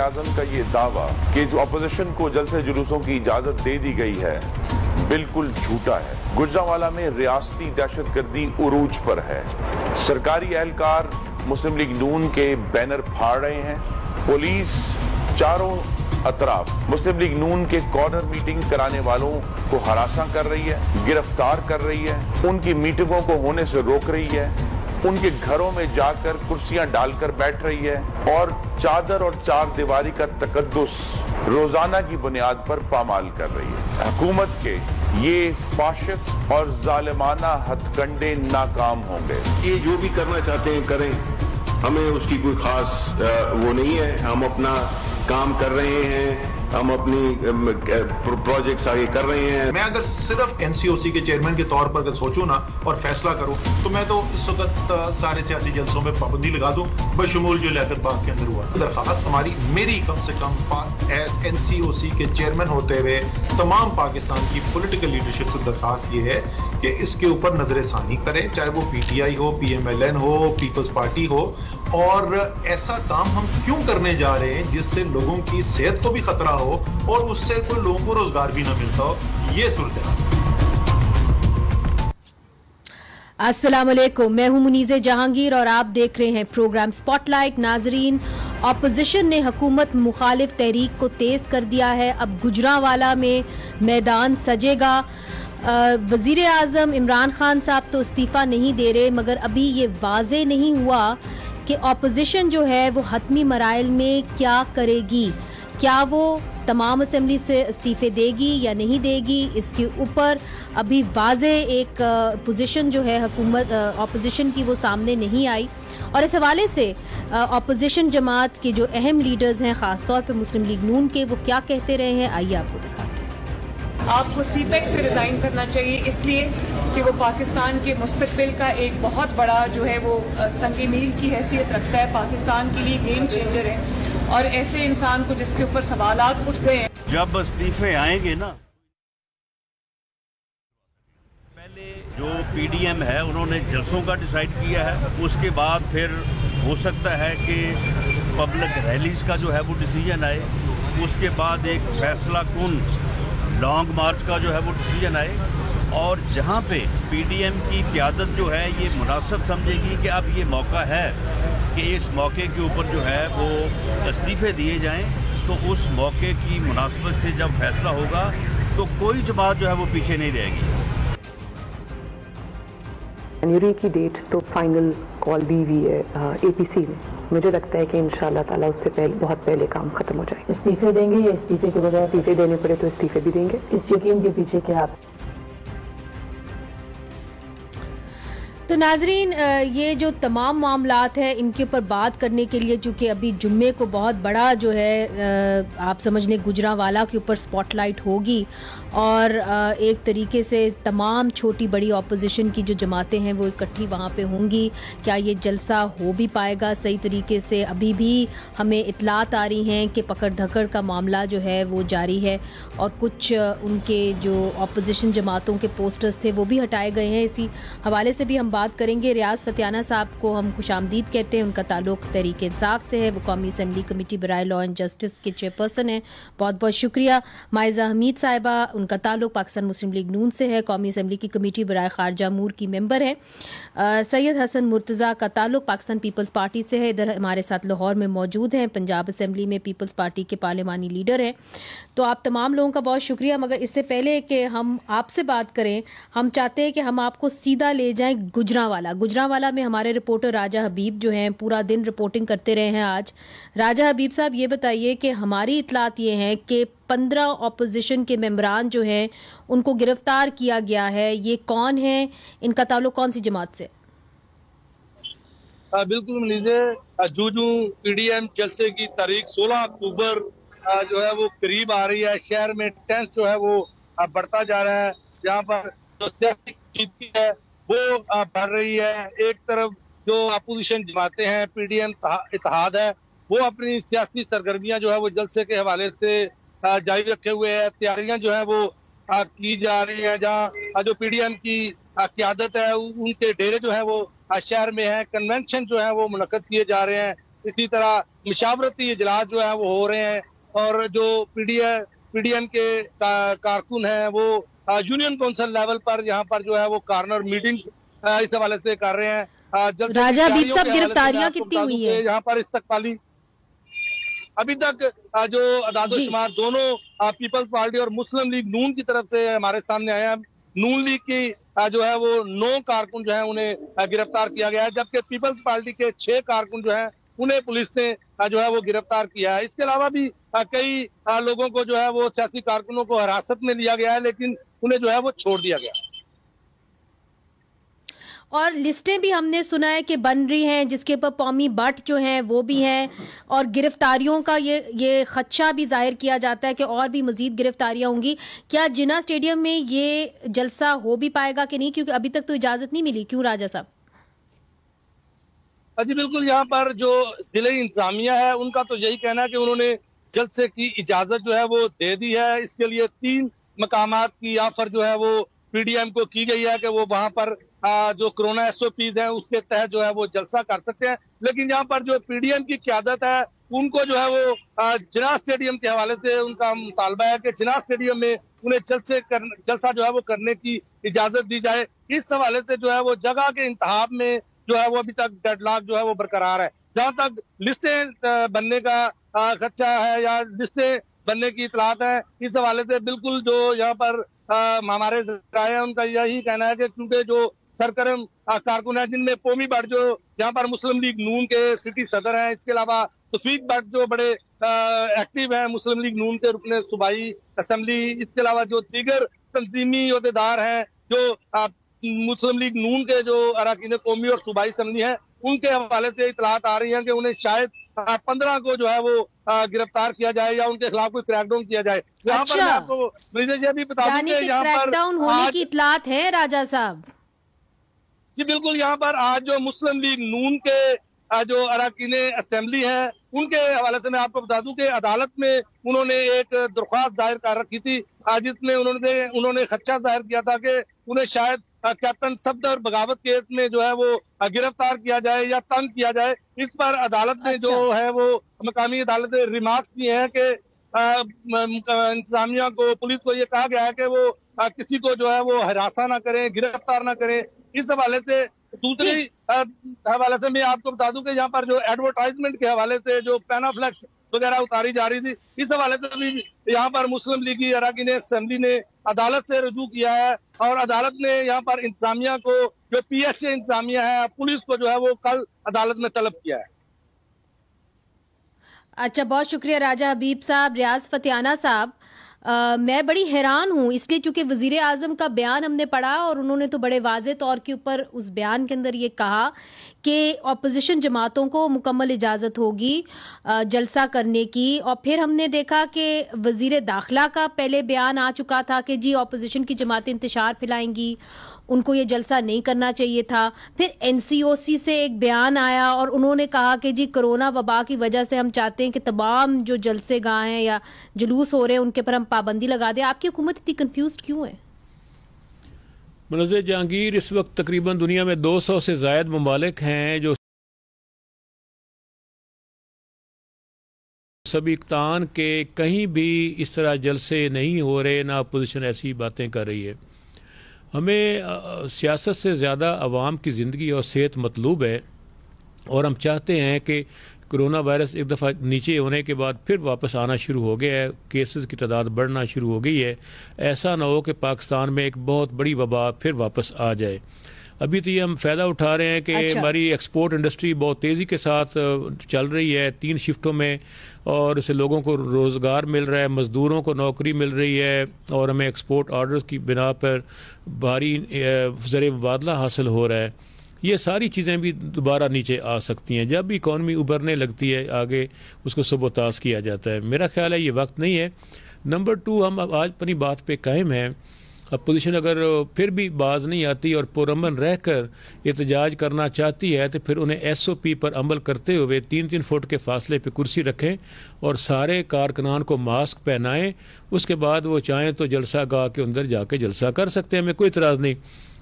आजम का ये दावा कि जो अपोजिशन को जलसे जुलूसों की इजाजत दे दी गई है बिल्कुल झूठा है। गुजरांवाला में रियासती दहशतगर्दी उरूज पर है। सरकारी एहलकार मुस्लिम लीग नून के बैनर फाड़ रहे हैं। पुलिस चारों अतराफ मुस्लिम लीग नून के कॉर्नर मीटिंग कराने वालों को हरासा कर रही है, गिरफ्तार कर रही है, उनकी मीटिंगों को होने से रोक रही है, उनके घरों में जाकर कुर्सियां डालकर बैठ रही है और चादर और चार दीवारी का तकद्दुस रोजाना की बुनियाद पर पामाल कर रही है। हुकूमत के ये फाशिस्ट और जालिमाना हथकंडे नाकाम होंगे। ये जो भी करना चाहते हैं करें, हमें उसकी कोई खास वो नहीं है। हम अपना काम कर रहे हैं, हम अपनी प्रोजेक्ट्स आगे कर रहे हैं। मैं अगर सिर्फ एनसीओसी के चेयरमैन के तौर पर अगर सोचूं ना और फैसला करूं तो मैं तो इस वक्त सारे सियासी जलसों में पाबंदी लगा दूं बशमूल जो लियाकत बाग के अंदर हुआ। दरखास्त हमारी मेरी कम से कम एज एनसीओसी के चेयरमैन होते हुए तमाम पाकिस्तान की पॉलिटिकल लीडरशिप से दरखास्त ये है कि इसके ऊपर नजरसानी करें, चाहे वो पीटीआई हो, पीएमएलएन हो, पीपल्स पार्टी हो। और ऐसा काम हम क्यों करने जा रहे हैं जिससे लोगों की सेहत को भी खतरा हो और उससे कोई लोगों को रोजगार भी ना मिलता हो, ये सूरत। अस्सलाम वालेकुम, मैं हूं मुनीज़े जहांगीर और आप देख रहे हैं प्रोग्राम स्पॉटलाइट। नाजरीन, ऑपोजिशन ने हुकूमत मुखालिफ तहरीक को तेज कर दिया है। अब गुजरांवाला में मैदान सजेगा। वजीर आजम इमरान खान साहब तो इस्तीफा नहीं दे रहे, मगर अभी ये वाजे नहीं हुआ कि ऑपोजिशन जो है वो हतमी मराइल में क्या करेगी। क्या वो तमाम असेंबली से इस्तीफे देगी या नहीं देगी, इसके ऊपर अभी वाजे एक पोजीशन जो है हुकूमत ऑपोजिशन की वो सामने नहीं आई। और इस हवाले से ऑपोजिशन जमात के जो अहम लीडर्स हैं, खासतौर पर मुस्लिम लीग नून के, वो क्या कहते रहे हैं, आइए आपको दिखाते हैं। आपको सीपेक से रिज़ाइन करना चाहिए, इसलिए कि वो पाकिस्तान के मुस्तकबिल का एक बहुत बड़ा जो है वो संग मील की हैसियत रखता है, पाकिस्तान के लिए गेम चेंजर है। और ऐसे इंसान को जिसके ऊपर सवालात उठ गए हैं, जब इस्तीफे आएंगे ना, पहले जो पीडीएम है उन्होंने जलसों का डिसाइड किया है, उसके बाद फिर हो सकता है कि पब्लिक रैलीज का जो है वो डिसीजन आए, उसके बाद एक फैसला कुन लॉन्ग मार्च का जो है वो डिसीजन आए। और जहाँ पे पीडीएम की क़यादत जो है ये मुनासिब समझेगी कि अब ये मौका है कि इस मौके के ऊपर जो है वो इस्तीफे दिए जाएं, तो उस मौके की मुनासिबत से जब फैसला होगा तो कोई जमात जो है वो पीछे नहीं रहेगी। जनवरी की डेट तो फाइनल कॉल दी हुई है एपीसी में। मुझे लगता है कि इंशाल्लाह ताला उससे पहले बहुत पहले काम खत्म हो जाए। इस्तीफे देंगे या इस्तीफे के बजाय इस्तीफे देने पड़े तो इस्तीफे भी देंगे। इस यकीन के पीछे क्या आप? तो नाजरीन, ये जो तमाम मामलात हैं इनके ऊपर बात करने के लिए, चूँकि अभी जुम्मे को बहुत बड़ा जो है आप समझ लें गुजरांवाला के ऊपर स्पॉटलाइट होगी और एक तरीके से तमाम छोटी बड़ी ऑपोजिशन की जो जमातें हैं वो इकट्ठी वहाँ पे होंगी। क्या ये जलसा हो भी पाएगा सही तरीके से? अभी भी हमें इतलात आ रही हैं कि पकड़ धकड़ का मामला जो है वो जारी है और कुछ उनके जो ऑपोजिशन जमातों के पोस्टर्स थे वो भी हटाए गए हैं। इसी हवाले से भी हम बात करेंगे। रियाज फतियाना साहब को हम खुशामदीद कहते हैं, उनका ताल्लुक तहरीक इंसाफ से है, वो कौमी असम्बली कमेटी बराए लॉ एंड जस्टिस के चेयरपर्सन हैं, बहुत बहुत शुक्रिया। माइजा हमीद साहिबा, उनका ताल्लुक पाकिस्तान मुस्लिम लीग नून से है, कौमी असम्बली की कमेटी बराए खारजा अमूर की मेंबर है। सैयद हसन मुर्तज़ा का ताल्लुक पाकिस्तान पीपल्स पार्टी से है, इधर हमारे साथ लाहौर में मौजूद हैं, पंजाब असम्बली में पीपल्स पार्टी के पार्लिमानी लीडर हैं। तो आप तमाम लोगों का बहुत शुक्रिया। मगर इससे पहले कि हम आपसे बात करें, हम चाहते हैं कि हम आपको सीधा ले जाएं गुजरांवाला में हमारे रिपोर्टर राजा हबीब जो हैं पूरा दिन रिपोर्टिंग करते रहे हैं आज। राजा हबीब साहब, ये बताइए कि हमारी इतलात ये हैं कि 15 ऑपोजिशन के मेंबरान जो हैं उनको गिरफ्तार किया गया है। ये कौन है, इनका ताल्लुक कौन सी जमात से? बिल्कुल मनीज़े, जूजू पीडीएम जलसे की तारीख 16 अक्टूबर जो है वो करीब आ रही है। शहर में टेंस जो है वो बढ़ता जा रहा है, जहाँ पर जो सियासी है वो बढ़ रही है। एक तरफ जो अपोजिशन जमातें हैं, पीडीएम इत्तेहाद है, वो अपनी सियासी सरगर्मियां जो है वो जलसे के हवाले से जारी रखे हुए हैं। तैयारियां जो है वो की जा रही है। जहाँ जो पीडीएम की क़यादत है उनके डेरे जो है वो शहर में है, कन्वेंशन जो है वो मुनक्कद किए जा रहे हैं। इसी तरह मशावरती इजलास जो है वो हो रहे हैं और जो पीडीएम के कारकुन हैं वो यूनियन काउंसिल लेवल पर यहाँ पर जो है वो कॉर्नर मीटिंग्स इस हवाले से कर रहे हैं। राजा हबीब साहब, गिरफ्तारियां कितनी हुई है यहाँ पर इस्तकबाली? अभी तक जो अदाद-ओ-शुमार दोनों पीपल्स पार्टी और मुस्लिम लीग नून की तरफ से हमारे सामने आया है। नून लीग की जो है वो 9 कारकुन जो है उन्हें गिरफ्तार किया गया है, जबकि पीपल्स पार्टी के 6 कारकुन जो है उन्हें पुलिस ने जो है वो गिरफ्तार किया है। इसके अलावा भी कई लोगों को जो है वो सियासी कारकुनों को हिरासत में लिया गया है, लेकिन उन्हें जो है वो छोड़ दिया गया। और लिस्टें भी हमने सुना है कि बन रही हैं, जिसके ऊपर कौमी बट जो हैं वो भी हैं, और गिरफ्तारियों का ये खदशा भी जाहिर किया जाता है कि और भी मजीद गिरफ्तारियां होंगी। क्या जिन्ना स्टेडियम में ये जलसा हो भी पाएगा कि नहीं, क्योंकि अभी तक तो इजाजत नहीं मिली? क्यों राजा साहब? जी बिल्कुल, यहाँ पर जो जिले इंतजामिया है उनका तो यही कहना है कि उन्होंने जलसे की इजाजत जो है वो दे दी है। इसके लिए 3 मकामात की ऑफर जो है वो पीडीएम को की गई है कि वो वहां पर जो कोरोना एसओपीज है उसके तहत जो है वो जलसा कर सकते हैं। लेकिन यहाँ पर जो पीडीएम की क़यादत है उनको जो है वो जिन्ना स्टेडियम के हवाले से उनका मुतालबा है कि जिन्ना स्टेडियम में उन्हें जलसा जो है वो करने की इजाजत दी जाए। इस हवाले से जो है वो जगह के इंतखाब में जो है वो अभी तक डेडलॉक जो है वो बरकरार है। जहां तक लिस्टें बनने का खदशा है या लिस्टें बनने की इतलात है, इस हवाले से बिल्कुल जो यहाँ पर हमारे जराए हैं उनका यही कहना है कि क्योंकि जो सरगर्म कारकुन है जिनमें कौमी बट जो यहाँ पर मुस्लिम लीग नून के सिटी सदर हैं, इसके अलावा तौफीक बट जो बड़े एक्टिव हैं मुस्लिम लीग नून के रुकने सूबाई असम्बली, इसके अलावा जो दीगर तंजीमी ओहदेदार हैं जो मुस्लिम लीग नून के जो अरकान कौमी और सूबाई असम्बली हैं, उनके हवाले से इतलात आ रही हैं कि उन्हें शायद 15 को जो है वो गिरफ्तार किया जाए या उनके खिलाफ कोई क्रैकडाउन किया जाए। यहाँ पर मैं आपको भी बता दूं कि यहाँ पर क्रैकडाउन होने की इतलात है राजा साहब। जी बिल्कुल, यहाँ पर आज जो मुस्लिम लीग नून के जो अरकान असेंबली है उनके हवाले से मैं आपको बता दूं कि अदालत में उन्होंने एक दरख्वास्त दायर कर रखी थी जिसमें उन्होंने खदशा जाहिर किया था कि उन्हें शायद कैप्टन सफदर बगावत केस में जो है वो गिरफ्तार किया जाए या तंग किया जाए। इस पर अदालत ने जो है वो मकामी अदालत ने रिमार्क्स दिए हैं कि इंतजामिया को, पुलिस को ये कहा गया है कि वो किसी को जो है वो हरासा ना करें, गिरफ्तार ना करें। इस हवाले से दूसरी हवाले से मैं आपको बता दूं कि यहाँ पर जो एडवर्टाइजमेंट के हवाले से जो पैनाफ्लेक्स वगैरह उतारी जा रही थी, इस हवाले से भी यहाँ पर मुस्लिम लीगी अरकान असेंबली ने अदालत से रुजू किया है और अदालत ने यहाँ पर इंतजामिया को, जो पीएचए इंतजामिया है, पुलिस को जो है वो कल अदालत में तलब किया है। अच्छा, बहुत शुक्रिया राजा हबीब साहब। रियाज फतियाना साहब, मैं बड़ी हैरान हूँ इसलिए चूंकि वजीर आजम का बयान हमने पढ़ा और उन्होंने तो बड़े वाज़े तौर के ऊपर उस बयान के अंदर ये कहा कि अपोजिशन जमातों को मुकम्मल इजाज़त होगी जलसा करने की, और फिर हमने देखा कि वजीर दाखिला का पहले बयान आ चुका था कि जी अपोजिशन की जमातें इंतशार फैलाएंगी, उनको ये जलसा नहीं करना चाहिए था। फिर एनसीओसी से एक बयान आया और उन्होंने कहा कि जी कोरोना वबा की वजह से हम चाहते हैं कि तमाम जो जलसे गाह हैं या जुलूस हो रहे हैं उनके पर हम पाबंदी लगा दें। आपकी हुकूमत इतनी कंफ्यूज क्यों है? मुनज़्ज़र जहांगीर, इस वक्त तकरीबन दुनिया में 200 से ज़ायद ममालिक हैं जो सबिकतान के कहीं भी इस तरह जलसे नहीं हो रहे, ना अपोजिशन ऐसी बातें कर रही है। हमें सियासत से ज़्यादा आवाम की ज़िंदगी और सेहत मतलूब है और हम चाहते हैं कि कोरोना वायरस एक दफ़ा नीचे होने के बाद फिर वापस आना शुरू हो गया है, केसेस की तादाद बढ़ना शुरू हो गई है। ऐसा ना हो कि पाकिस्तान में एक बहुत बड़ी वबा फिर वापस आ जाए। अभी तो ये हम फ़ायदा उठा रहे हैं कि हमारी एक्सपोर्ट इंडस्ट्री बहुत तेज़ी के साथ चल रही है 3 शिफ्टों में, और इससे लोगों को रोज़गार मिल रहा है, मज़दूरों को नौकरी मिल रही है और हमें एक्सपोर्ट ऑर्डर्स की बिना पर भारी ज़र मुबादला हासिल हो रहा है। ये सारी चीज़ें भी दोबारा नीचे आ सकती हैं। जब भी इकॉनमी उभरने लगती है आगे उसको सबोताज किया जाता है। मेरा ख्याल है ये वक्त नहीं है। नंबर 2, हम आज अपनी बात पे कायम हैं अपोजिशन अगर फिर भी बाज नहीं आती और पुरअमन रहकर एहतजाज करना चाहती है तो फिर उन्हें SOP पर अमल करते हुए 3-3 फुट के फासले पर कुर्सी रखें और सारे कारकुनान को मास्क पहनाएं। उसके बाद वो चाहें तो जलसा गाह के अंदर जाके जलसा कर सकते हैं, हमें कोई इतराज़ नहीं।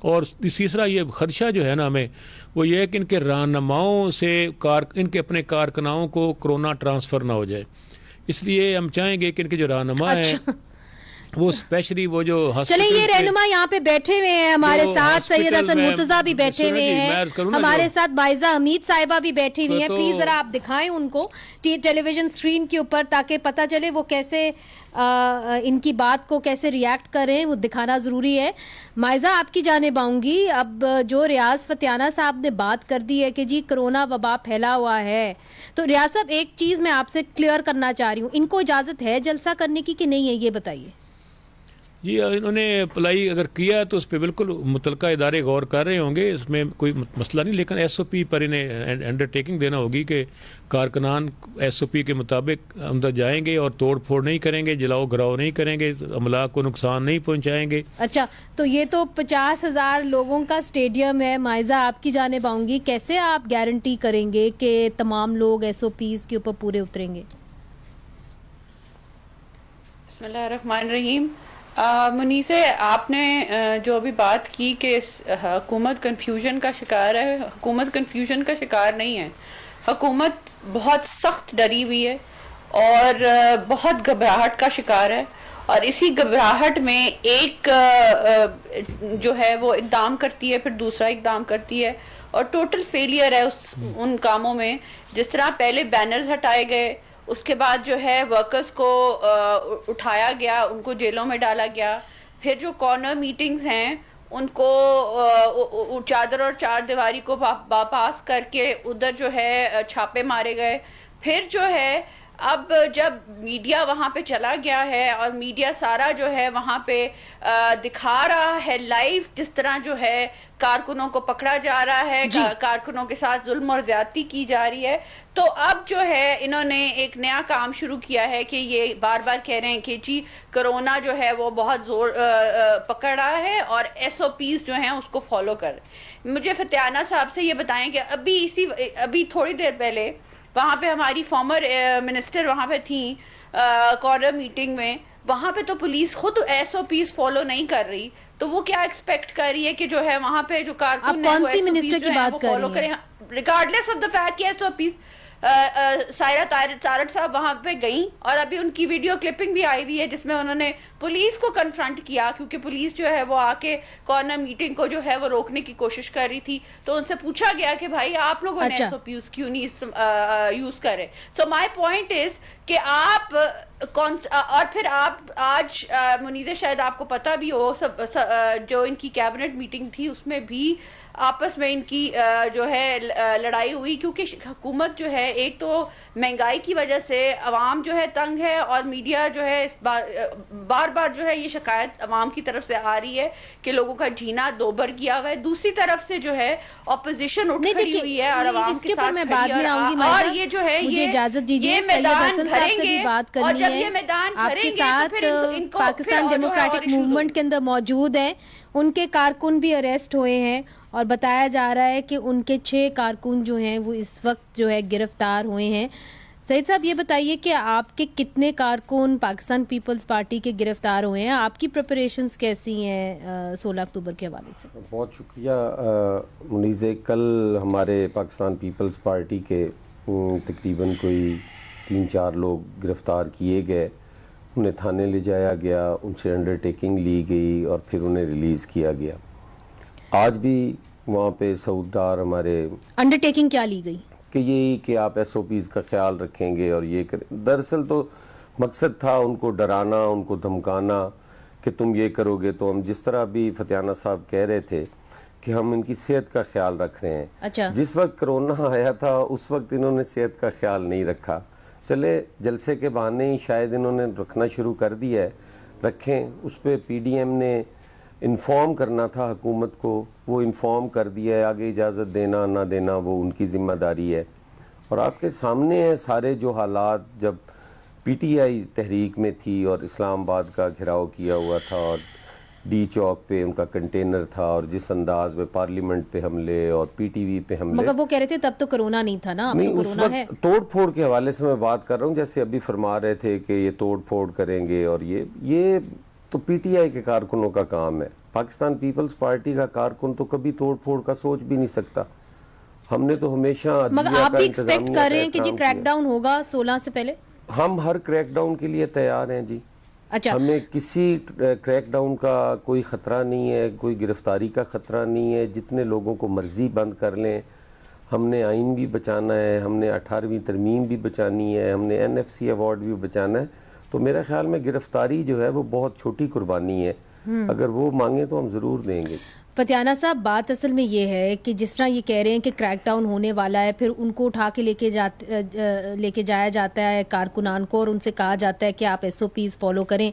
और तीसरा ये खदशा जो है ना हमें, वो ये है कि इनके रहनुमाओं से इनके अपने कारकुनाओं को कोरोना ट्रांसफ़र ना हो जाए। इसलिए हम चाहेंगे कि इनके जो रहनुमा हैं वो स्पेशली वो जो चले ये रहनुमा यहाँ पे बैठे हुए हैं हमारे साथ, सैयद हसन मुर्तजा भी बैठे हुए हैं, हमारे साथ बाइजा हमीद साहिबा भी बैठी हुई हैं। प्लीज जरा आप दिखाएं उनको टेलीविजन स्क्रीन के ऊपर ताकि पता चले वो कैसे इनकी बात को कैसे रिएक्ट करें, वो दिखाना जरूरी है। माइजा आपकी जानिब आऊंगी। अब जो रियाज फतियाना साहब ने बात कर दी है कि जी कोरोना वबा फैला हुआ है, तो रियाज साहब एक चीज मैं आपसे क्लियर करना चाह रही हूँ, इनको इजाजत है जलसा करने की कि नहीं है, ये बताइए। जी इन्होंने अप्लाई अगर किया तो उस पर बिल्कुल मुतलका इदारे गौर कर रहे होंगे, इसमें कोई मसला नहीं, लेकिन SOP पर इन्हें अंडरटेकिंग देना होगी कि कारकुनान SOP के मुताबिक अंदर जाएंगे और तोड़ फोड़ नहीं करेंगे, जलाओ घराव नहीं करेंगे, अमला को नुकसान नहीं पहुंचाएंगे। अच्छा, तो ये तो 50,000 लोगों का स्टेडियम है। माइजा आपकी जानिब आऊंगी, कैसे आप गारंटी करेंगे कि तमाम लोग SOPs के ऊपर पूरे उतरेंगे? बिस्मिल्लाहिर्रहमानिर्रहीम। मुनीसे आपने जो अभी बात की कि हुकूमत कन्फ्यूजन का शिकार है, हुकूमत कन्फ्यूजन का शिकार नहीं है। हुकूमत बहुत सख्त डरी हुई है और बहुत घबराहट का शिकार है, और इसी घबराहट में एक जो है वो इकदाम करती है, फिर दूसरा इकदाम करती है, और टोटल फेलियर है उन कामों में। जिस तरह पहले बैनर्स हटाए गए, उसके बाद जो है वर्कर्स को उठाया गया, उनको जेलों में डाला गया, फिर जो कॉर्नर मीटिंग्स हैं उनको चादर और चार दीवारी को वापस करके उधर जो है छापे मारे गए। फिर जो है अब जब मीडिया वहां पे चला गया है और मीडिया सारा जो है वहां पे दिखा रहा है लाइव जिस तरह जो है कारकुनों को पकड़ा जा रहा है, कारकुनों के साथ जुल्म और ज्यादती की जा रही है, तो अब जो है इन्होंने एक नया काम शुरू किया है कि ये बार बार कह रहे हैं कि जी कोरोना जो है वो बहुत जोर पकड़ रहा है और SOPs जो हैं उसको फॉलो कर। मुझे फतियाना साहब से ये बताएं कि अभी थोड़ी देर पहले वहां पे हमारी फॉर्मर मिनिस्टर वहां पे थी कॉर्नर मीटिंग में, वहां पे तो पुलिस खुद SOPs फॉलो नहीं कर रही, तो वो क्या एक्सपेक्ट कर रही है कि जो है वहां पे जो कारकुन है वो SOPs जो है वो फॉलो करें रिगार्डलेस ऑफ द फैक्ट कि SOPs। सायरा तारड़ साहब वहां पे गई और अभी उनकी वीडियो क्लिपिंग भी आई हुई है जिसमें उन्होंने पुलिस को कन्फ्रंट किया, क्योंकि पुलिस जो है वो आके कॉर्नर मीटिंग को जो है वो रोकने की कोशिश कर रही थी। तो उनसे पूछा गया कि भाई आप लोगों ने SOPs क्यों नहीं यूज करे। सो माय पॉइंट इज कि आप और फिर आप आज मुनीज़े शायद आपको पता भी हो जो इनकी कैबिनेट मीटिंग थी उसमें भी आपस में इनकी जो है लड़ाई हुई, क्योंकि हुकूमत जो है एक तो महंगाई की वजह से अवाम जो है तंग है और मीडिया जो है बार बार जो है ये शिकायत अवाम की तरफ से आ रही है कि लोगों का जीना दोबर किया हुआ है। दूसरी तरफ से जो है ऑपोजिशन उठ खड़ी हुई है और अवाम के साथ मैं बाद में आऊंगी और ये जो है ये मैदान भरेंगे, और जब ये मैदान आपके साथ पाकिस्तान डेमोक्रेटिक मूवमेंट के अंदर मौजूद है, उनके कारकुन भी अरेस्ट हुए हैं और बताया जा रहा है कि उनके 6 कारकुन जो हैं वो इस वक्त जो है गिरफ्तार हुए हैं। सईद साहब ये बताइए कि आपके कितने कारकुन पाकिस्तान पीपल्स पार्टी के गिरफ्तार हुए हैं, आपकी प्रिपरेशंस कैसी हैं 16 अक्टूबर के हवाले से? बहुत शुक्रिया मुनीज़े। कल हमारे पाकिस्तान पीपल्स पार्टी के तकरीबन कोई 3-4 लोग गिरफ्तार किए गए, उन्हें थाने ले जाया गया, उनसे अंडरटेकिंग ली गई और फिर उन्हें रिलीज़ किया गया। आज भी वहाँ पे सऊदार हमारे अंडरटेकिंग क्या ली गई कि यही कि आप SOPs का ख्याल रखेंगे और ये करें। दरअसल तो मकसद था उनको डराना, उनको धमकाना कि तुम ये करोगे तो हम, जिस तरह अभी फतियाना साहब कह रहे थे कि हम इनकी सेहत का ख्याल रख रहे हैं। अच्छा। जिस वक्त कोरोना आया था उस वक्त इन्होंने सेहत का ख्याल नहीं रखा, चले जलसे के बहाने ही शायद इन्होंने रखना शुरू कर दिया है, रखें। उस पर PDM ने इन्फॉर्म करना था हुकूमत को, वो इन्फॉर्म कर दिया है, आगे इजाज़त देना ना देना वो उनकी ज़िम्मेदारी है। और आपके सामने है सारे जो हालात जब PTI तहरीक में थी और इस्लामाबाद का घेराव किया हुआ था और डी चौक पे उनका कंटेनर था और जिस अंदाज में पार्लियामेंट पे हमले और पीटीवी पे हमले। मगर वो कह रहे थे तब तो कोरोना नहीं था ना, अब नहीं, तो कोरोना है। तोड़ फोड़ के हवाले से मैं बात कर रहा हूँ, जैसे अभी फरमा रहे थे कि ये तोड़ फोड़ करेंगे और ये तो पीटीआई के कारकुनों का काम है। पाकिस्तान पीपल्स पार्टी का कारकुन तो कभी तोड़ फोड़ का सोच भी नहीं सकता। हमने तो हमेशा, मगर आप भी एक्सपेक्ट कर रहे हैं कि जी क्रैकडाउन होगा 16 से पहले? हम हर क्रैकडाउन के लिए तैयार हैं जी। अच्छा, हमें किसी क्रैकडाउन का कोई खतरा नहीं है, कोई गिरफ्तारी का खतरा नहीं है। जितने लोगों को मर्जी बंद कर लें, हमने आइन भी बचाना है, हमने 18वीं तरमीम भी बचानी है, हमने NFC अवार्ड भी बचाना है। तो मेरे ख्याल में गिरफ्तारी जो है वो बहुत छोटी कुर्बानी है, अगर वो मांगे तो हम जरूर देंगे। फतियाना साहब, बात असल में ये है कि जिस तरह ये कह रहे हैं कि क्रैकडाउन होने वाला है, फिर उनको उठा के लेके जाया जाता है कारकुनान को और उनसे कहा जाता है कि आप SOPs फॉलो करें।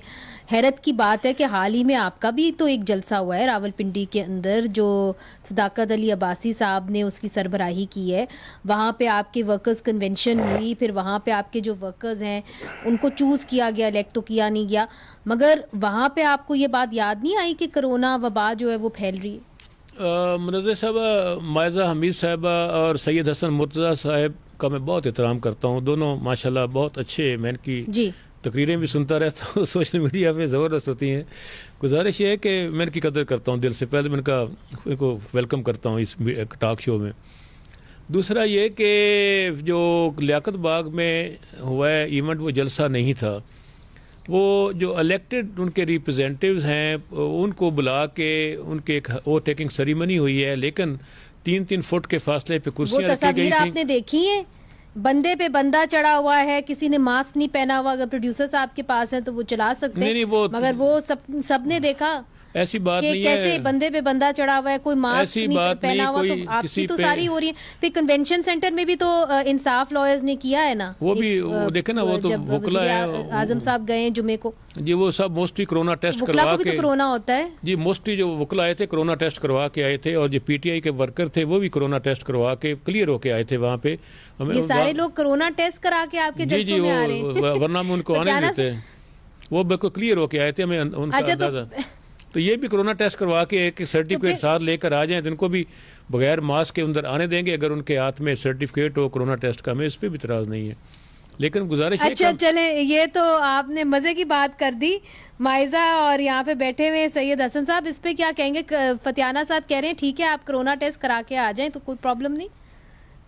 हैरत की बात है कि हाल ही में आपका भी तो एक जलसा हुआ है रावलपिंडी के अंदर, जो सदाकत अली अब्बासी साहब ने उसकी सरबराही की है। वहाँ पे आपके वर्कर्स कन्वेंशन हुई, फिर वहाँ पे आपके जो वर्कर्स हैं उनको चूज़ किया गया, इलेक्ट तो किया नहीं गया, मगर वहाँ पे आपको ये बात याद नहीं आई कि कोरोना वबा जो है वो फैल रही है? मुनज़्ज़र साहब, मायज़ा हमीद साहबा और सैयद हसन मुर्तज़ा साहब का मैं बहुत एहतराम करता हूँ। दोनों माशाल्लाह बहुत अच्छे, मैं इनकी तकरीरें भी सुनता रहता हूँ, सोशल मीडिया पे ज़बरदस्त होती हैं। गुजारिश ये है कि मैं इनकी कदर करता हूँ दिल से, पहले मैं इनको वेलकम करता हूँ इस टॉक शो में। दूसरा ये कि जो लियाकत बाग में हुआ है इवेंट, वो जलसा नहीं था। वो जो इलेक्टेड उनके रिप्रेजेंटेटिव्स हैं उनको बुला के उनके एक ओवरटेकिंग सेरेमनी हुई है, लेकिन 3-3 फुट के फासले पे कुर्सियां रखी गई थी। आपने देखी है, बंदे पे बंदा चढ़ा हुआ है, किसी ने मास्क नहीं पहना हुआ। अगर प्रोड्यूसर साहब के पास है तो वो चला सकते हैं, मगर वो सबने देखा। ऐसी बात नहीं है, कैसे बंदे पे बंदा चढ़ा हुआ है, कोई मास्क नहीं पहना हुआ, तो आपकी तो सारी हो रही है। फिर कन्वेंशन सेंटर में भी तो इंसाफ लॉयर्स ने किया है ना, वो भी देखे ना, वो तो वकला है, आजम साहब गए जुमे को जी, वो सब मोस्टली कोरोना टेस्ट करवा के, कोरोना होता है जी, मोस्टली जो वकला आए थे कोरोना टेस्ट करवा के आए थे, और जो PTI के वर्कर थे वो भी कोरोना टेस्ट करवा के क्लियर होके आए थे वहाँ पे। ये सारे लोग कोरोना टेस्ट करा के आपके जलसों में आ रहे हैं, वरना में उनको आने देते, वो बिल्कुल क्लियर होके आए थे, हमें उनका अंदाजा। तो ये भी कोरोना टेस्ट करवा के एक सर्टिफिकेट साथ लेकर आ जाएं, तो इनको भी बगैर मास्क के अंदर आने देंगे, अगर उनके हाथ में सर्टिफिकेट हो कोरोना टेस्ट का। हमें इस पर भी इतराज नहीं है, लेकिन गुजारिश। अच्छा चले, ये तो आपने मजे की बात कर दी माइजा, और यहाँ पे बैठे हुए सैयद हसन साहब, इस पे क्या कहेंगे? फतियाना साहब कह रहे हैं ठीक है आप कोरोना टेस्ट करा के आ जाएं तो कोई प्रॉब्लम नहीं,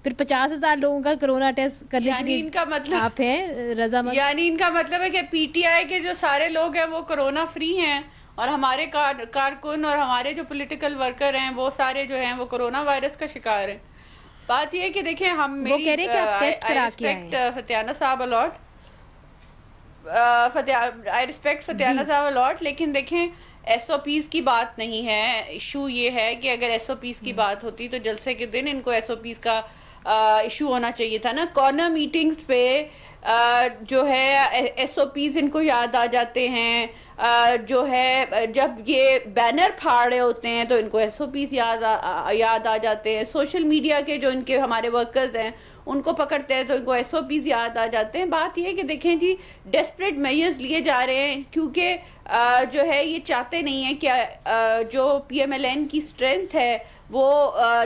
फिर 50,000 लोगों का कोरोना टेस्ट करने के लिए इनका मतलब आप हैं रजामंद? यानी इनका मतलब है कि PTI के जो सारे लोग हैं वो कोरोना फ्री हैं, और हमारे कारकुन और हमारे जो पॉलिटिकल वर्कर हैं वो सारे जो हैं वो कोरोना वायरस का शिकार हैं। बात यह है कि देखिए, हम मेरी फतियाना साहब अलॉट, आई रिस्पेक्ट फतियाना साहब अलॉट, लेकिन देखें SOPs की बात नहीं है। इशू ये है कि अगर SOPs की बात होती तो जलसे के दिन इनको SOPs का इशू होना चाहिए था ना। कॉर्नर मीटिंग्स पे जो है SOPs इनको याद आ जाते हैं, जो है जब ये बैनर फाड़ रहे होते हैं तो इनको SOPs याद आ जाते हैं। सोशल मीडिया के जो इनके हमारे वर्कर्स हैं उनको पकड़ते हैं तो इनको SOPs याद आ जाते हैं। बात ये है कि देखें जी, डेस्परेट मेजर्स लिए जा रहे हैं क्योंकि जो है ये चाहते नहीं है कि जो PMLN की स्ट्रेंथ है वो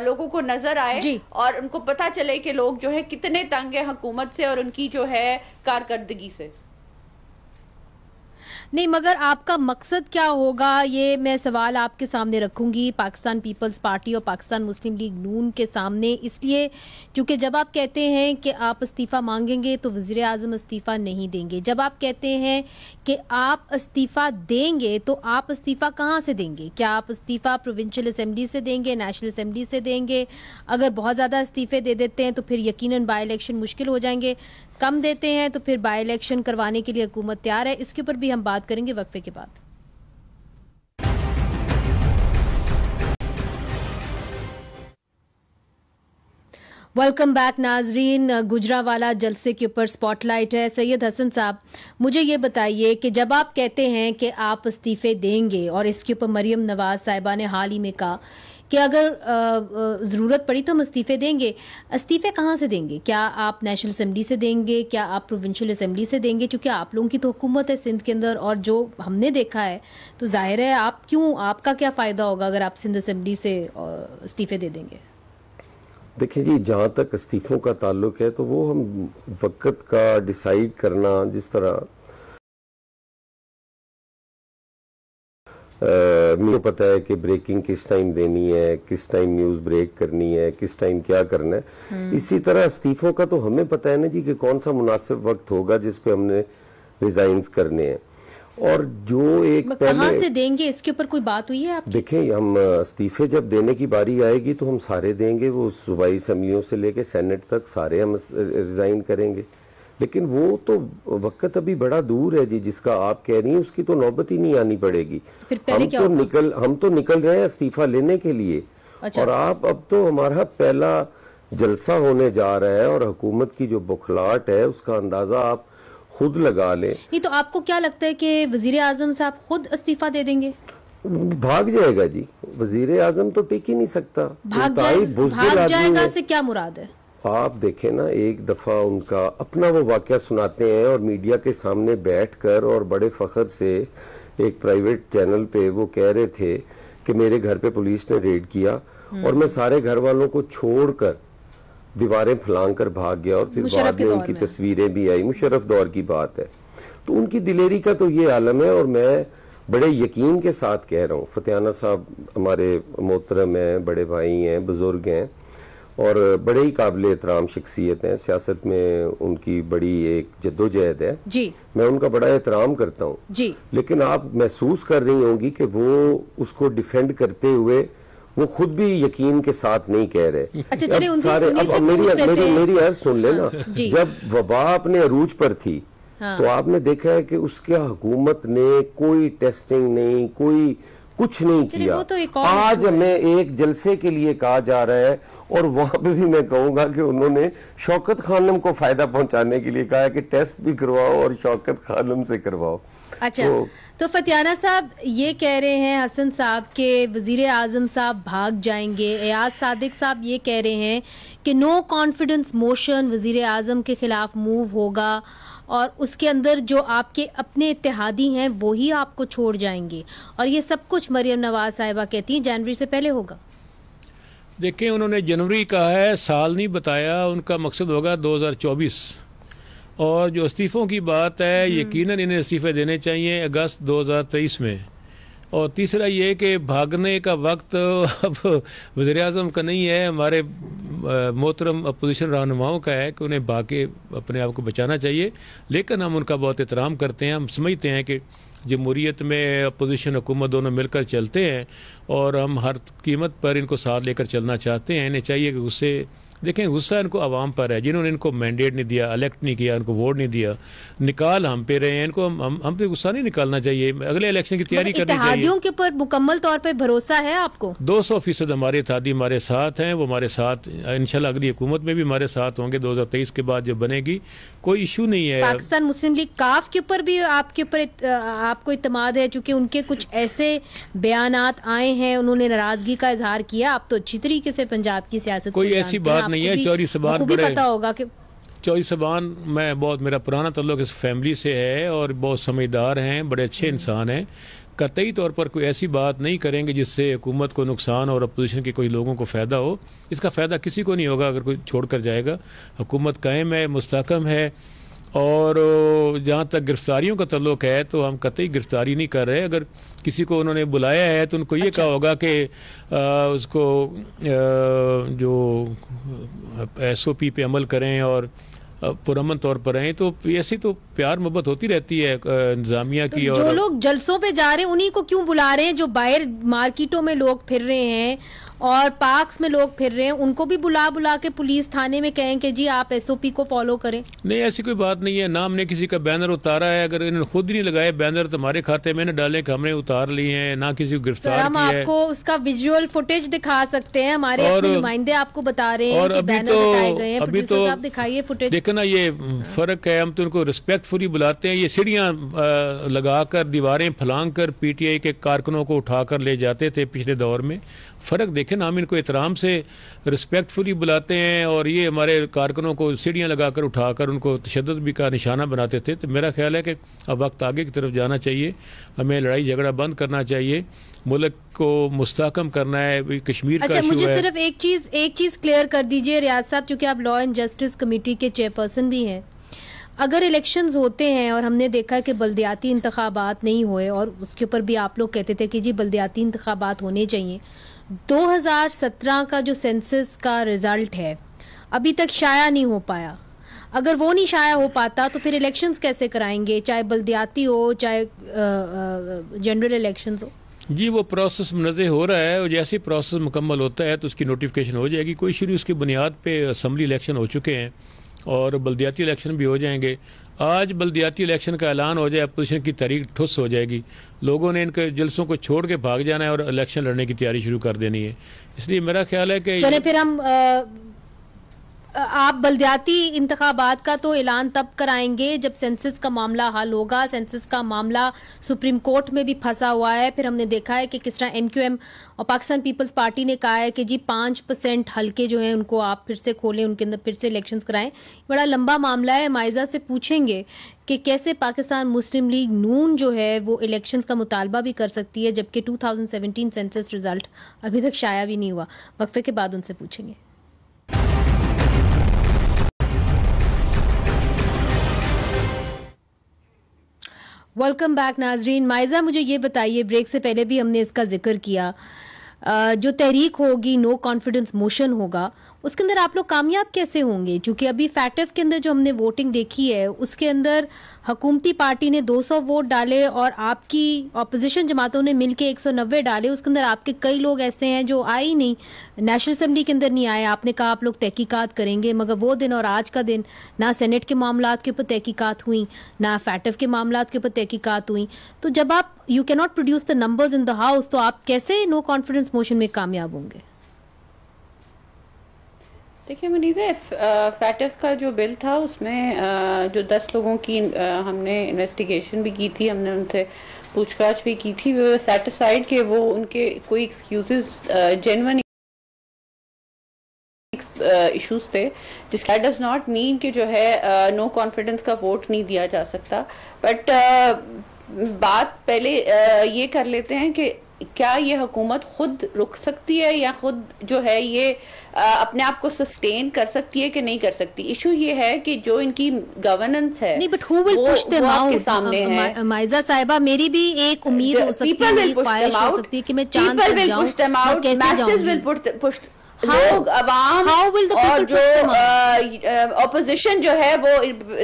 लोगों को नजर आए और उनको पता चले कि लोग जो है कितने तंग है हुकूमत से और उनकी जो है कारकर्दगी से। नहीं, मगर आपका मकसद क्या होगा, ये मैं सवाल आपके सामने रखूंगी, पाकिस्तान पीपल्स पार्टी और पाकिस्तान मुस्लिम लीग नून के सामने, इसलिए क्योंकि जब आप कहते हैं कि आप इस्तीफ़ा मांगेंगे तो वज़ीर आज़म इस्तीफ़ा नहीं देंगे, जब आप कहते हैं कि आप इस्तीफ़ा देंगे तो आप इस्तीफ़ा कहाँ से देंगे? क्या आप इस्तीफ़ा प्रोविंशियल असम्बली से देंगे, नेशनल असम्बली से देंगे? अगर बहुत ज़्यादा इस्तीफ़े दे देते हैं तो फिर यकीनन बाई इलेक्शन मुश्किल हो जाएंगे, कम देते हैं तो फिर बाई इलेक्शन करवाने के लिए हुकूमत तैयार है। इसके ऊपर भी हम बात करेंगे वक्फे के बाद। वेलकम बैक नाजरीन। गुजरावाला जलसे के ऊपर स्पॉटलाइट है। सैयद हसन साहब, मुझे ये बताइए कि जब आप कहते हैं कि आप इस्तीफे देंगे, और इसके ऊपर मरियम नवाज साहिबा ने हाल ही में कहा कि अगर ज़रूरत पड़ी तो हम इस्तीफे देंगे, इस्तीफे कहाँ से देंगे? क्या आप नेशनल असेंबली से देंगे? क्या आप प्रोविंशियल असेंबली से देंगे? क्योंकि आप लोगों की तो हुकूमत है सिंध के अंदर, और जो हमने देखा है तो जाहिर है आपका क्या फ़ायदा होगा अगर आप सिंध असेंबली से इस्तीफे दे देंगे? देखिए जी, जहाँ तक इस्तीफ़ों का ताल्लुक है तो वो हम वक्त का डिसाइड करना, जिस तरह मुझे पता है कि ब्रेकिंग किस टाइम देनी है, किस टाइम न्यूज़ ब्रेक करनी है, किस टाइम क्या करना है, इसी तरह इस्तीफ़ों का तो हमें पता है ना जी कि कौन सा मुनासिब वक्त होगा जिस पे हमने रिजाइन्स करने हैं। और जो एक कहाँ से देंगे इसके ऊपर कोई बात हुई है आपकी? देखें, हम इस्तीफे जब देने की बारी आएगी तो हम सारे देंगे, वो सूबाई असम्बलियों से लेके सेनेट तक सारे हम रिजाइन करेंगे। लेकिन वो तो वक्त अभी बड़ा दूर है जी, जिसका आप कह रही हैं उसकी तो नौबत ही नहीं आनी पड़ेगी। हम तो निकल रहे हैं इस्तीफा लेने के लिए। अच्छा। और अब तो हमारा पहला जलसा होने जा रहा है, और हुकूमत की जो बुखलाहट है उसका अंदाजा आप खुद लगा ले। नहीं तो आपको क्या लगता है कि वजीर आजम साहब खुद इस्तीफा दे देंगे? भाग जाएगा जी, वजीर आजम तो टिक ही नहीं सकता। भाग जाएगा से क्या मुराद है? आप देखें ना, एक दफा उनका अपना वो वाकया सुनाते हैं और मीडिया के सामने बैठकर और बड़े फख्र से एक प्राइवेट चैनल पे वो कह रहे थे कि मेरे घर पे पुलिस ने रेड किया और मैं सारे घर वालों को छोड़कर दीवारें फलांग कर भाग गया, और फिर बाद में उनकी तस्वीरें भी आई। मुशर्रफ दौर की बात है। तो उनकी दिलेरी का तो ये आलम है, और मैं बड़े यकीन के साथ कह रहा हूँ, फतियाना साहब हमारे मोहतरम हैं, बड़े भाई हैं, बुजुर्ग हैं, और बड़े ही काबिल एहतराम शख्सियत हैं। सियासत में उनकी बड़ी एक जद्दोजहद है जी, मैं उनका बड़ा एहतराम करता हूँ जी। लेकिन आप महसूस कर रही होंगी कि वो उसको डिफेंड करते हुए वो खुद भी यकीन के साथ नहीं कह रहे। अच्छा, चलिए उनसे मेरी अर्ज सुन लेना। जब वबा अपने अरूज पर थी तो आपने देखा है कि उसके हुकूमत ने कोई टेस्टिंग नहीं, कोई कुछ नहीं किया। तो आज हमें एक जलसे के लिए कहा जा रहा है, और वहां पे भी मैं कहूंगा कि उन्होंने शौकत खानम को फायदा पहुंचाने के लिए कहा है कि टेस्ट भी करवाओ और शौकत खानम से करवाओ। अच्छा, तो फतियाना साहब ये कह रहे हैं हसन साहब के वजीर आजम साहब भाग जाएंगे। एयाज सादिक साहब ये कह रहे हैं कि नो कॉन्फिडेंस मोशन वजीर आजम के खिलाफ मूव होगा, और उसके अंदर जो आपके अपने इत्तेहादी हैं वो ही आपको छोड़ जाएंगे, और ये सब कुछ मरियम नवाज साहिबा कहती हैं जनवरी से पहले होगा। देखें, उन्होंने जनवरी कहा है, साल नहीं बताया। उनका मकसद होगा 2024। और जो इस्तीफ़ों की बात है, यकीनन इन्हें इस्तीफ़े देने चाहिए अगस्त 2023 में। और तीसरा ये कि भागने का वक्त अब वज़ीर आज़म का नहीं है, हमारे मोहतरम अपोजिशन रहनुमाओं का है कि उन्हें भाग के अपने आप को बचाना चाहिए। लेकिन हम उनका बहुत एहतराम करते हैं। हम समझते हैं कि जमहूरियत में अपोजिशन हुकूमत दोनों मिलकर चलते हैं, और हम हर कीमत पर इनको साथ लेकर चलना चाहते हैं। इन्हें चाहिए कि उससे देखें, गुस्सा इनको आवाम पर है, जिन्होंने इनको मैंडेट नहीं दिया, इलेक्ट नहीं किया, इनको वोट नहीं दिया, निकाल हम पे रहे हैं। इनको हम पे गुस्सा नहीं निकालना चाहिए। अगले इलेक्शन की तैयारी करनी चाहिए। इत्तेहादियों के ऊपर मुकम्मल तौर पे भरोसा है आपको? 200% हमारे इत्तेहादी हमारे साथ हैं। वो हमारे साथ इंशाल्लाह अगली हुकूमत में भी हमारे साथ होंगे। 2023 के बाद जो बनेगी, कोई इशू नहीं है। पाकिस्तान मुस्लिम लीग काफ के ऊपर भी आपके ऊपर आपको इत्मीनान है? चूंकि उनके कुछ ऐसे बयानात आए हैं, उन्होंने नाराजगी का इजहार किया। आप तो अच्छी तरीके से पंजाब की सियासत कोई ऐसी बात नहीं है। चौधरी सबान बड़े पता होगा कि चौधरी सबान, मैं बहुत, मेरा पुराना ताल्लुक इस फैमिली से है, और बहुत समझदार हैं, बड़े अच्छे इंसान हैं। कतई तौर पर कोई ऐसी बात नहीं करेंगे जिससे हुकूमत को नुकसान और अपोजिशन के कोई लोगों को फ़ायदा हो। इसका फ़ायदा किसी को नहीं होगा अगर कोई छोड़ कर जाएगा। हुकूमत कायम है, मुस्तहकम है। और जहाँ तक गिरफ्तारियों का ताल्लुक है तो हम कतई गिरफ्तारी नहीं कर रहे। अगर किसी को उन्होंने बुलाया है तो उनको ये कहा होगा कि उसको जो SOP पे अमल करें और पुरअमन तौर पर रहें। तो ऐसी तो प्यार मोहब्बत होती रहती है इंतजामिया की। तो और जो लोग जलसों पे जा रहे हैं उन्हीं को क्यों बुला रहे हैं? जो बाहर मार्केटों में लोग फिर रहे हैं और पार्क्स में लोग फिर रहे हैं, उनको भी बुला के पुलिस थाने में कहें कि जी आप SOP को फॉलो करें? नहीं, ऐसी कोई बात नहीं है ना। हमने किसी का बैनर उतारा है, अगर इन्होंने खुद ही नहीं लगाए बैनर तो हमारे खाते में न डालें कि हमने उतार लिए हैं, ना किसी को गिरफ्तार हम आपको उसका विजुअल फुटेज दिखा सकते हैं, हमारे नुमाइंदे आपको बता रहे हैं कि बैनर हटाए गए हैं। अभी तो आप दिखाइए फुटेज। देखो ना, ये फर्क है, हम तो उनको रिस्पेक्टफुली बुलाते हैं, ये सीढ़ियां लगाकर दीवारें फलांग कर PTI के कारकुनों को उठाकर ले जाते थे पिछले दौर में। फ़र्क देखें ना, हम इनको एहतराम से रिस्पेक्टफुली बुलाते हैं और ये हमारे कारकुनों को सीढ़ियाँ लगाकर उठाकर उनको तशद्दुद भी का निशाना बनाते थे। तो मेरा ख्याल है कि अब वक्त आगे की तरफ जाना चाहिए, हमें लड़ाई झगड़ा बंद करना चाहिए, मुल्क को मुस्तहकम करना है। कश्मीर का मुझे सिर्फ एक चीज़ क्लियर कर दीजिए रियाज साहब, चूँकि आप लॉ एंड जस्टिस कमेटी के चेयरपर्सन भी हैं। अगर इलेक्शंस होते हैं और हमने देखा कि बल्दियाती इंतखाबात नहीं हुए, और उसके ऊपर भी आप लोग कहते थे कि जी बल्दियाती इंतखाबात होने चाहिए, 2017 का जो सेंसस का रिजल्ट है अभी तक शाया नहीं हो पाया। अगर वो नहीं शाया हो पाता तो फिर इलेक्शंस कैसे कराएंगे, चाहे बल्दियाती हो चाहे जनरल इलेक्शंस हो? जी, वो प्रोसेस मुनज़्ज़ह हो रहा है और जैसे प्रोसेस मुकम्मल होता है तो उसकी नोटिफिकेशन हो जाएगी। कोई शुरू उसकी बुनियाद पे असम्बली इलेक्शन हो चुके हैं और बल्दियाती इलेक्शन भी हो जाएंगे। आज बल्दियाती इलेक्शन का ऐलान हो जाए, अपोजिशन की तारीख ठुस हो जाएगी, लोगों ने इनके जलसों को छोड़ के भाग जाना है और इलेक्शन लड़ने की तैयारी शुरू कर देनी है। इसलिए मेरा ख्याल है कि चले फिर हम आप बल्दियाती इंतखाबात का तो ऐलान तब कराएंगे जब सेंसस का मामला हल होगा। सेंसस का मामला सुप्रीम कोर्ट में भी फंसा हुआ है। फिर हमने देखा है कि किस तरह MQM और पाकिस्तान पीपल्स पार्टी ने कहा है कि जी 5% हल्के जो हैं उनको आप फिर से खोलें, उनके अंदर फिर से इलेक्शंस कराएं। बड़ा लंबा मामला है। माइजा से पूछेंगे कि कैसे पाकिस्तान मुस्लिम लीग नून जो है वो इलेक्शंस का मुतालबा भी कर सकती है, जबकि 2017 सेंसस रिजल्ट अभी तक शाया भी नहीं हुआ। वक्फे के बाद उनसे पूछेंगे। वेलकम बैक नाजरीन। माइजा, मुझे ये बताइए, ब्रेक से पहले भी हमने इसका जिक्र किया, जो तहरीक होगी, नो कॉन्फिडेंस मोशन होगा, उसके अंदर आप लोग कामयाब कैसे होंगे? क्योंकि अभी फैटफ के अंदर जो हमने वोटिंग देखी है उसके अंदर हुकूमती पार्टी ने 200 वोट डाले और आपकी अपोजिशन जमातों ने मिलके 190 डाले। उसके अंदर आपके कई लोग ऐसे हैं जो आए ही नहीं, नेशनल असेंबली के अंदर नहीं आए। आपने कहा आप लोग तहकीकात करेंगे, मगर वो दिन और आज का दिन ना सेनेट के मामलात के ऊपर तहकीकात हुई, ना फैटफ के मामलात के ऊपर तहकीकात हुई। तो जब आप you can not produce the numbers in the house, तो आप कैसे नो कॉन्फिडेंस मोशन में कामयाब होंगे? देखिए मुनीज़ा, फैटफ का जो बिल था उसमें जो 10 लोगों की हमने इन्वेस्टिगेशन भी की थी, हमने उनसे पूछताछ भी की थी, वो सेटिस्फाइड कि वो उनके कोई एक्सक्यूजेस जेन्युइन इश्यूज थे, जिसका डज नॉट मीन कि जो है नो कॉन्फिडेंस का वोट नहीं दिया जा सकता। बट बात पहले ये कर लेते हैं कि क्या ये हुकूमत खुद रुक सकती है या खुद जो है ये अपने आप को सस्टेन कर सकती है कि नहीं कर सकती। इशू ये है कि जो इनकी गवर्नेंस है, नहीं, but who will push them out? सामने है माइजा साहिबा, मेरी भी एक उम्मीद हो सकती है, ख्वाहिश हो सकती है कि मैं चांद तक जाऊं, मैं कैसे जाऊंगी? लोग अवाम और जो ऑपोजिशन जो है वो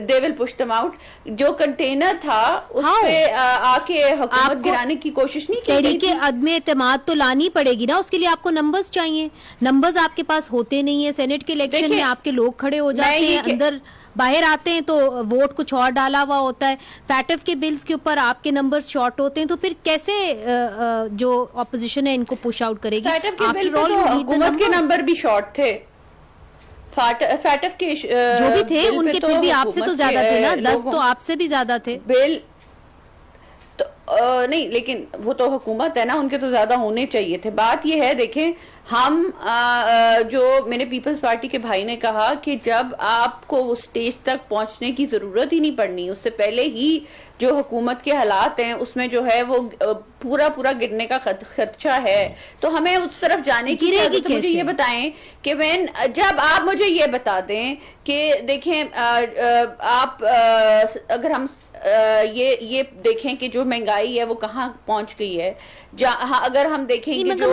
they will push them out. जो कंटेनर था उस पे आके हुकूमत गिराने की कोशिश नहीं की। तहरीके अदमे एतमाद तो लानी पड़ेगी ना, उसके लिए आपको नंबर्स चाहिए। नंबर्स आपके पास होते नहीं है। सेनेट के इलेक्शन में आपके लोग खड़े हो जाते हैं, अंदर बाहर आते हैं तो वोट कुछ और डाला हुआ होता है। फैटफ के बिल्स के ऊपर आपके नंबर्स शॉर्ट होते हैं, तो फिर कैसे जो ऑपोजिशन है इनको पुश आउट करेगी? फैटफ के बिल पे तो हुकूमत के नंबर भी शॉर्ट थे। फैटफ के जो भी थे उनके फिर भी आपसे तो ज्यादा थे ना, 10 तो आपसे भी ज्यादा थे। बिल तो नहीं, लेकिन वो तो हुकूमत है ना, उनके तो ज्यादा होने चाहिए थे। बात ये है, देखें हम जो मेरे पीपल्स पार्टी के भाई ने कहा कि जब आपको उस स्टेज तक पहुंचने की जरूरत ही नहीं पड़नी, उससे पहले ही जो हुकूमत के हालात हैं उसमें जो है वो पूरा गिरने का खदशा है, तो हमें उस तरफ जाने की जरूरत है। मुझे ये बताएं कि जब आप मुझे ये बता दें कि देखें आप अगर हम ये देखें कि जो महंगाई है वो कहाँ पहुंच गई है, अगर हम देखेंगे जो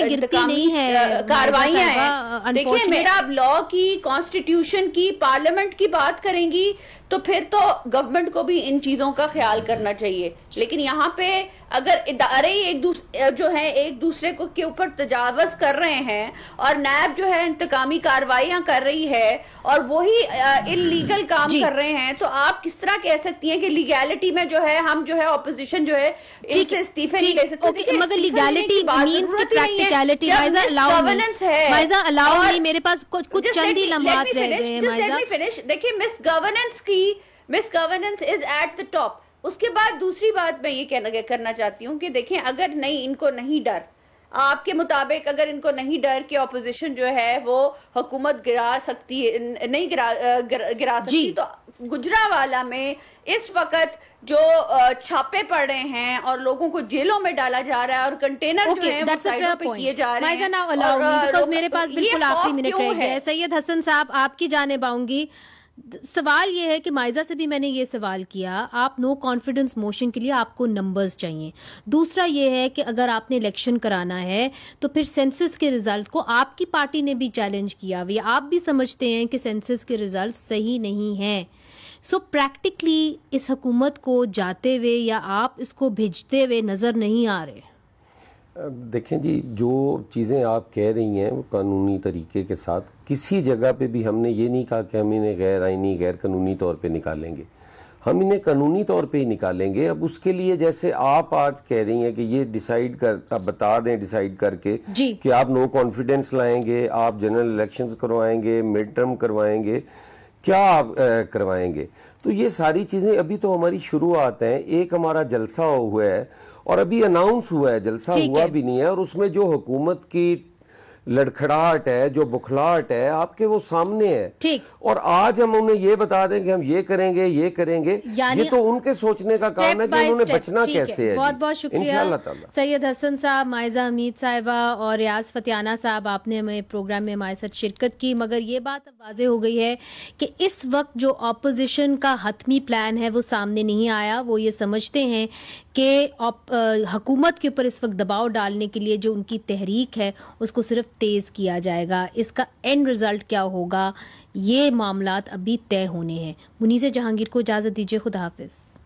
गिरती नहीं है कार्रवाइयां हैं। देखिए, मेरा आप लॉ की, कॉन्स्टिट्यूशन की, पार्लियामेंट की बात करेंगी तो फिर तो गवर्नमेंट को भी इन चीजों का ख्याल करना चाहिए। लेकिन यहाँ पे अगर इदारे एक दूसरे को के ऊपर तजावज कर रहे हैं और नैब जो है इंतकामी कार्रवाइयां कर रही है और वही इल्लीगल काम कर रहे हैं, तो आप किस तरह कह सकती हैं कि लीगैलिटी में जो है हम जो है ऑपोजिशन जो है इनसे इस्तीफे नहीं ले सकते? मगर लीगैलिटी मींस कि प्रैक्टिकलिटी माइजा अलाउ नहीं, मेरे पास कुछ चंद ही लम्हात रह गए हैं माइजा। देखिए miss governance is at the top. उसके बाद दूसरी बात मैं ये करना चाहती हूँ कि देखें, अगर इनको नहीं डर, आपके मुताबिक अगर इनको नहीं डर कि ऑपोजिशन जो है वो हुकूमत गिरा सकती है, नहीं गिरा सकती, तो गुजरावाला में इस वक्त जो छापे पड़ रहे हैं और लोगों को जेलों में डाला जा रहा है और कंटेनर जो है वो साइडों पे किए जा रहे हैं, बिकॉज़ मेरे पास बिल्कुल आखिरी मिनट रह गया है। सैयद हसन साहब, आपकी जानिब आऊंगी। सवाल ये है कि माइजा से भी मैंने ये सवाल किया, आप नो कॉन्फिडेंस मोशन के लिए आपको नंबर्स चाहिए। दूसरा ये है कि अगर आपने इलेक्शन कराना है तो फिर सेंसस के रिजल्ट को आपकी पार्टी ने भी चैलेंज किया हुआ, आप भी समझते हैं कि सेंसस के रिजल्ट सही नहीं हैं। सो प्रैक्टिकली इस हुकूमत को जाते हुए या आप इसको भेजते हुए नजर नहीं आ रहे। देखें जी, जो चीज़ें आप कह रही हैं वो कानूनी तरीके के साथ, किसी जगह पे भी हमने ये नहीं कहा कि हम इन्हें गैर आईनी गैर कानूनी तौर पे निकालेंगे, हम इन्हें कानूनी तौर पे ही निकालेंगे। अब उसके लिए जैसे आप आज कह रही हैं कि ये डिसाइड कर, आप बता दें डिसाइड करके कि आप नो कॉन्फिडेंस लाएंगे, आप जनरल इलेक्शंस करवाएंगे, मिड टर्म करवाएंगे, क्या आप करवाएंगे, तो ये सारी चीज़ें अभी तो हमारी शुरुआत है। एक हमारा जलसा हुआ है और अभी अनाउंस हुआ है, जलसा हुआ भी नहीं है, और उसमें जो हुकूमत की लड़खड़ाहट है, जो बुखलाहट है, आपके वो सामने है। ठीक। और आज हम उन्हें ये बता दें कि हम ये करेंगे ये तो उनके सोचने का काम है कि उन्होंने बचना कैसे है। बहुत बहुत शुक्रिया सैयद हसन साहब, माइजा हमीद साहिबा और रियाज फतियाना साहब, आपने हमें प्रोग्राम में हमारे साथ शिरकत की। मगर ये बात अब वाज़ेह हो गई है कि इस वक्त जो अपोजिशन का हतमी प्लान है वो सामने नहीं आया। वो ये समझते हैं कि हुकूमत के ऊपर इस वक्त दबाव डालने के लिए जो उनकी तहरीक है उसको सिर्फ तेज़ किया जाएगा। इसका एंड रिजल्ट क्या होगा, ये मामलात अभी तय होने हैं। मुनीज़ जहांगीर को इजाज़त दीजिए, खुदा हाफिज़।